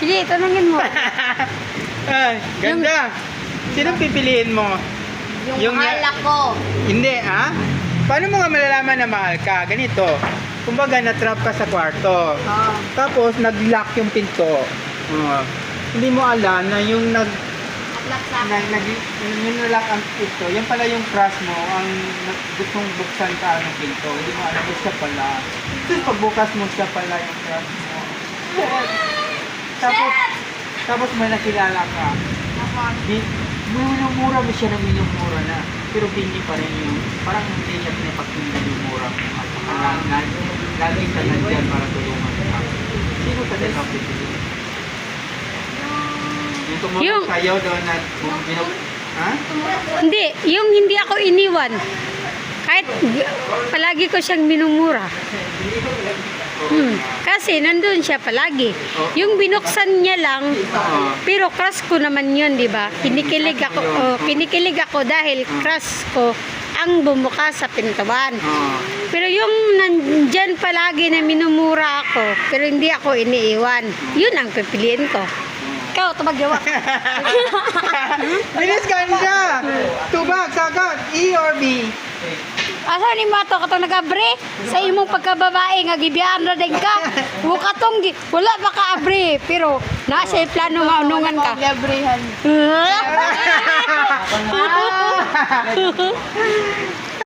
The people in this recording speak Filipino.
Sige, tanungin mo. Ay, ganda. Sino pipiliin mo? Yung mahal ako. Hindi, ha? Paano mo nga malalaman na mahal ka? Ganito. Kumbaga, na-trap ka sa kwarto. Oo. Tapos, nag-lock yung pinto. Hindi mo alam na yung Atlak sa akin. yung nalock ang pinto, yan pala yung crush mo, ang gustong buksan ka ng pinto. Hindi mo alam, siya pala. Tapos, pagbukas mo, siya pala yung crush mo. Tapos may nakilala ka. Minumura mo siya ng minumura na. Pero hindi pa rin yung, parang hindi siya pinapagminumura mo. At saka lagi siya nandyan para tulungan ka. Sino ka din ang pipiliin? Yung tumulong sa'yo doon na, ha? Hindi, yung hindi ako iniwan. Kahit palagi ko siyang minumura. Kasi nandun siya palagi. Yung binuksan niya lang, pero crush ko naman yun, di ba? Kinikilig ako dahil crush ko ang bumukas sa pintuan. Pero yung nandyan palagi na minumura ako, pero hindi ako iniiwan, yun ang pipiliin ko. Ikaw, tumagyawa. Bilis ganda! Tubag, sagot, E or B? Asa ni mato katong nagabre sa imong pagkababae nga gibiyaan ra din ka. Katong wala ba ka abre pero nasa plano maunungan ka. Gabrihan.